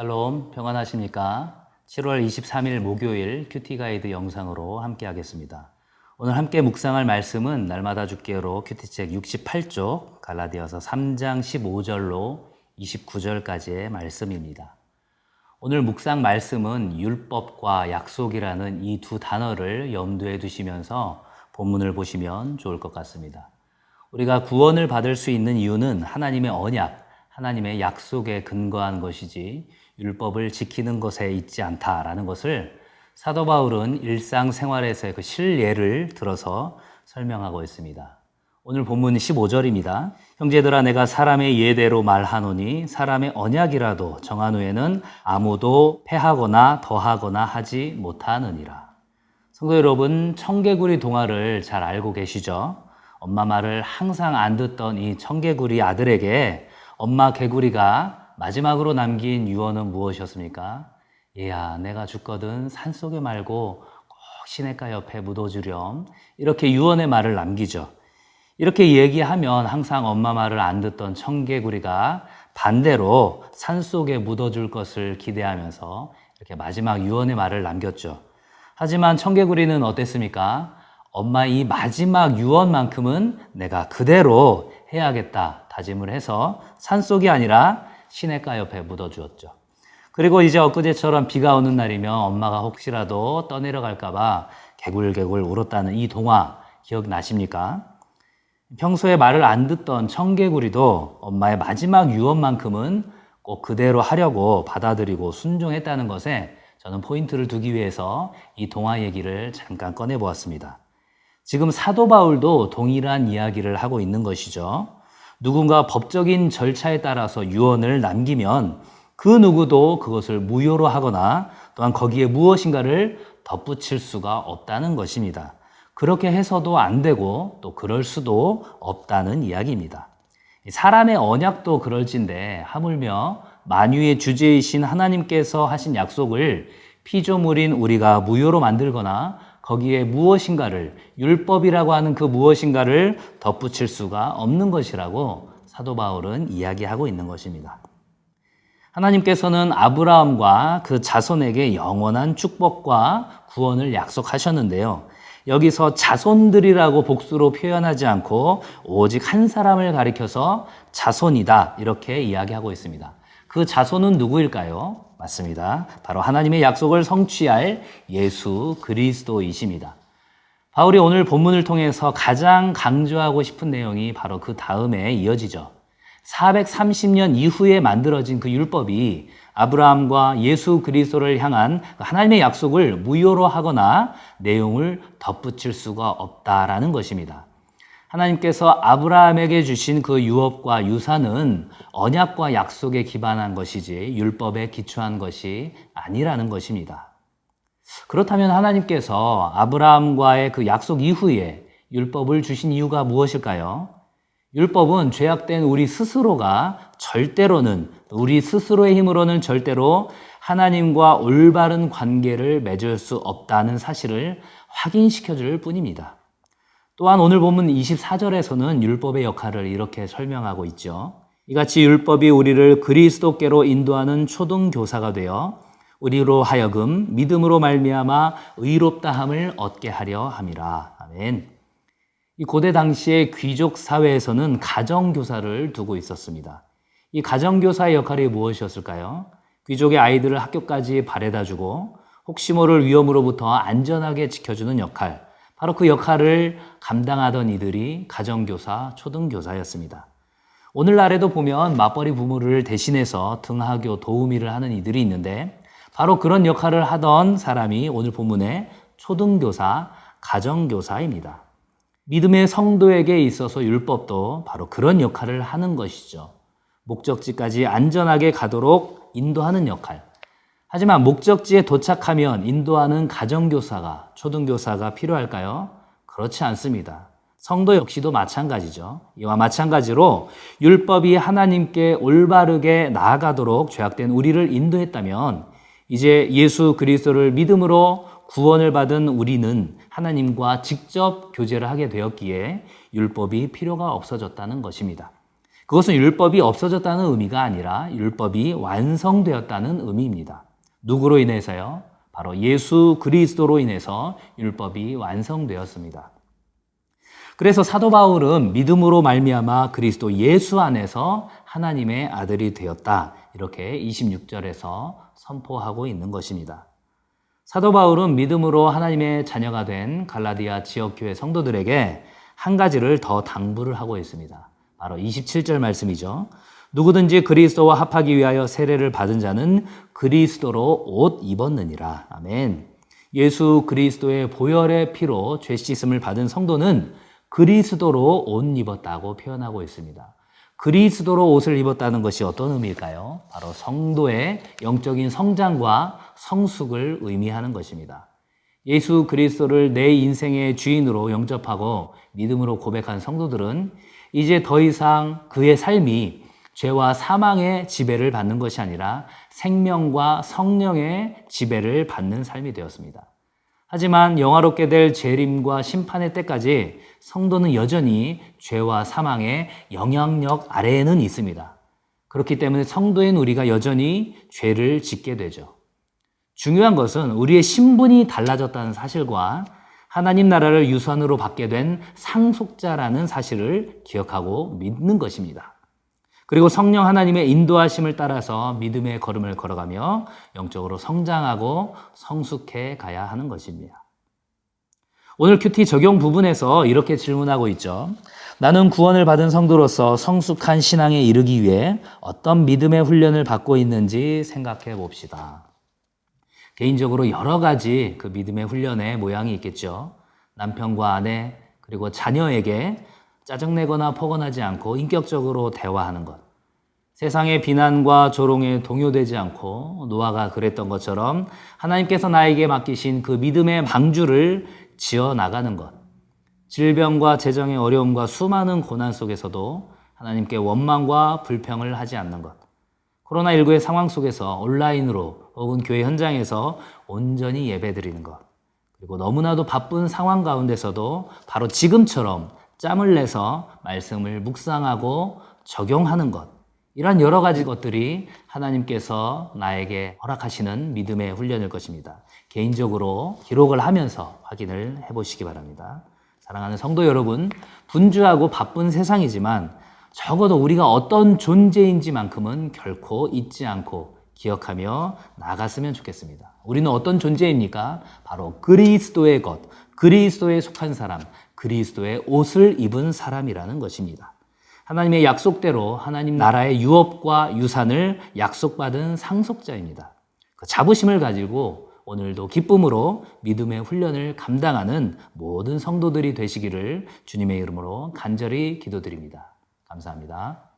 샬롬, 평안하십니까? 7월 23일 목요일 큐티 가이드 영상으로 함께 하겠습니다. 오늘 함께 묵상할 말씀은 날마다 죽게로 큐티책 68쪽 갈라디아서 3장 15절로 29절까지의 말씀입니다. 오늘 묵상 말씀은 율법과 약속이라는 이 두 단어를 염두에 두시면서 본문을 보시면 좋을 것 같습니다. 우리가 구원을 받을 수 있는 이유는 하나님의 언약, 하나님의 약속에 근거한 것이지 율법을 지키는 것에 있지 않다라는 것을 사도 바울은 일상생활에서의 그 실예를 들어서 설명하고 있습니다. 오늘 본문 15절입니다. 형제들아 내가 사람의 예대로 말하노니 사람의 언약이라도 정한 후에는 아무도 폐하거나 더하거나 하지 못하느니라. 성도 여러분, 청개구리 동화를 잘 알고 계시죠? 엄마 말을 항상 안 듣던 이 청개구리 아들에게 엄마 개구리가 마지막으로 남긴 유언은 무엇이었습니까? 얘야, 내가 죽거든 산속에 말고 꼭 시냇가 옆에 묻어주렴. 이렇게 유언의 말을 남기죠. 이렇게 얘기하면 항상 엄마 말을 안 듣던 청개구리가 반대로 산속에 묻어줄 것을 기대하면서 이렇게 마지막 유언의 말을 남겼죠. 하지만 청개구리는 어땠습니까? 엄마 이 마지막 유언만큼은 내가 그대로 해야겠다 다짐을 해서 산속이 아니라 시냇가 옆에 묻어주었죠. 그리고 이제 엊그제처럼 비가 오는 날이면 엄마가 혹시라도 떠내려갈까 봐 개굴개굴 울었다는 이 동화 기억나십니까? 평소에 말을 안 듣던 청개구리도 엄마의 마지막 유언만큼은 꼭 그대로 하려고 받아들이고 순종했다는 것에 저는 포인트를 두기 위해서 이 동화 얘기를 잠깐 꺼내보았습니다. 지금 사도 바울도 동일한 이야기를 하고 있는 것이죠. 누군가 법적인 절차에 따라서 유언을 남기면 그 누구도 그것을 무효로 하거나 또한 거기에 무엇인가를 덧붙일 수가 없다는 것입니다. 그렇게 해서도 안 되고 또 그럴 수도 없다는 이야기입니다. 사람의 언약도 그럴진데 하물며 만유의 주제이신 하나님께서 하신 약속을 피조물인 우리가 무효로 만들거나 거기에 무엇인가를, 율법이라고 하는 그 무엇인가를 덧붙일 수가 없는 것이라고 사도 바울은 이야기하고 있는 것입니다. 하나님께서는 아브라함과 그 자손에게 영원한 축복과 구원을 약속하셨는데요. 여기서 자손들이라고 복수로 표현하지 않고 오직 한 사람을 가리켜서 자손이다 이렇게 이야기하고 있습니다. 그 자손은 누구일까요? 맞습니다. 바로 하나님의 약속을 성취할 예수 그리스도이십니다. 바울이 오늘 본문을 통해서 가장 강조하고 싶은 내용이 바로 그 다음에 이어지죠. 430년 이후에 만들어진 그 율법이 아브라함과 예수 그리스도를 향한 하나님의 약속을 무효로 하거나 내용을 덧붙일 수가 없다라는 것입니다. 하나님께서 아브라함에게 주신 그 유업과 유산은 언약과 약속에 기반한 것이지 율법에 기초한 것이 아니라는 것입니다. 그렇다면 하나님께서 아브라함과의 그 약속 이후에 율법을 주신 이유가 무엇일까요? 율법은 죄악된 우리 스스로가 절대로는, 우리 스스로의 힘으로는 절대로 하나님과 올바른 관계를 맺을 수 없다는 사실을 확인시켜 줄 뿐입니다. 또한 오늘 본문 24절에서는 율법의 역할을 이렇게 설명하고 있죠. 이같이 율법이 우리를 그리스도께로 인도하는 초등교사가 되어 우리로 하여금 믿음으로 말미암아 의롭다함을 얻게 하려 함이라. 아멘. 이 고대 당시의 귀족 사회에서는 가정교사를 두고 있었습니다. 이 가정교사의 역할이 무엇이었을까요? 귀족의 아이들을 학교까지 바래다주고 혹시 모를 위험으로부터 안전하게 지켜주는 역할, 바로 그 역할을 감당하던 이들이 가정교사, 초등교사였습니다. 오늘날에도 보면 맞벌이 부모를 대신해서 등하교 도우미를 하는 이들이 있는데 바로 그런 역할을 하던 사람이 오늘 본문의 초등교사, 가정교사입니다. 믿음의 성도에게 있어서 율법도 바로 그런 역할을 하는 것이죠. 목적지까지 안전하게 가도록 인도하는 역할. 하지만 목적지에 도착하면 인도하는 가정교사가, 초등교사가 필요할까요? 그렇지 않습니다. 성도 역시도 마찬가지죠. 이와 마찬가지로 율법이 하나님께 올바르게 나아가도록 죄악된 우리를 인도했다면 이제 예수 그리스도를 믿음으로 구원을 받은 우리는 하나님과 직접 교제를 하게 되었기에 율법이 필요가 없어졌다는 것입니다. 그것은 율법이 없어졌다는 의미가 아니라 율법이 완성되었다는 의미입니다. 누구로 인해서요? 바로 예수 그리스도로 인해서 율법이 완성되었습니다. 그래서 사도 바울은 믿음으로 말미암아 그리스도 예수 안에서 하나님의 아들이 되었다. 이렇게 26절에서 선포하고 있는 것입니다. 사도 바울은 믿음으로 하나님의 자녀가 된 갈라디아 지역교회 성도들에게 한 가지를 더 당부를 하고 있습니다. 바로 27절 말씀이죠. 누구든지 그리스도와 합하기 위하여 세례를 받은 자는 그리스도로 옷 입었느니라. 아멘. 예수 그리스도의 보혈의 피로 죄 씻음을 받은 성도는 그리스도로 옷 입었다고 표현하고 있습니다. 그리스도로 옷을 입었다는 것이 어떤 의미일까요? 바로 성도의 영적인 성장과 성숙을 의미하는 것입니다. 예수 그리스도를 내 인생의 주인으로 영접하고 믿음으로 고백한 성도들은 이제 더 이상 그의 삶이 죄와 사망의 지배를 받는 것이 아니라 생명과 성령의 지배를 받는 삶이 되었습니다. 하지만 영화롭게 될 재림과 심판의 때까지 성도는 여전히 죄와 사망의 영향력 아래에는 있습니다. 그렇기 때문에 성도인 우리가 여전히 죄를 짓게 되죠. 중요한 것은 우리의 신분이 달라졌다는 사실과 하나님 나라를 유산으로 받게 된 상속자라는 사실을 기억하고 믿는 것입니다. 그리고 성령 하나님의 인도하심을 따라서 믿음의 걸음을 걸어가며 영적으로 성장하고 성숙해 가야 하는 것입니다. 오늘 큐티 적용 부분에서 이렇게 질문하고 있죠. 나는 구원을 받은 성도로서 성숙한 신앙에 이르기 위해 어떤 믿음의 훈련을 받고 있는지 생각해 봅시다. 개인적으로 여러 가지 그 믿음의 훈련의 모양이 있겠죠. 남편과 아내 그리고 자녀에게 짜증내거나 포건하지 않고 인격적으로 대화하는 것. 세상의 비난과 조롱에 동요되지 않고 노아가 그랬던 것처럼 하나님께서 나에게 맡기신 그 믿음의 방주를 지어나가는 것. 질병과 재정의 어려움과 수많은 고난 속에서도 하나님께 원망과 불평을 하지 않는 것. 코로나19의 상황 속에서 온라인으로 혹은 교회 현장에서 온전히 예배드리는 것. 그리고 너무나도 바쁜 상황 가운데서도 바로 지금처럼 짬을 내서 말씀을 묵상하고 적용하는 것. 이런 여러 가지 것들이 하나님께서 나에게 허락하시는 믿음의 훈련일 것입니다. 개인적으로 기록을 하면서 확인을 해보시기 바랍니다. 사랑하는 성도 여러분, 분주하고 바쁜 세상이지만 적어도 우리가 어떤 존재인지만큼은 결코 잊지 않고 기억하며 나갔으면 좋겠습니다. 우리는 어떤 존재입니까? 바로 그리스도의 것, 그리스도에 속한 사람, 그리스도의 옷을 입은 사람이라는 것입니다. 하나님의 약속대로 하나님 나라의 유업과 유산을 약속받은 상속자입니다. 그 자부심을 가지고 오늘도 기쁨으로 믿음의 훈련을 감당하는 모든 성도들이 되시기를 주님의 이름으로 간절히 기도드립니다. 감사합니다.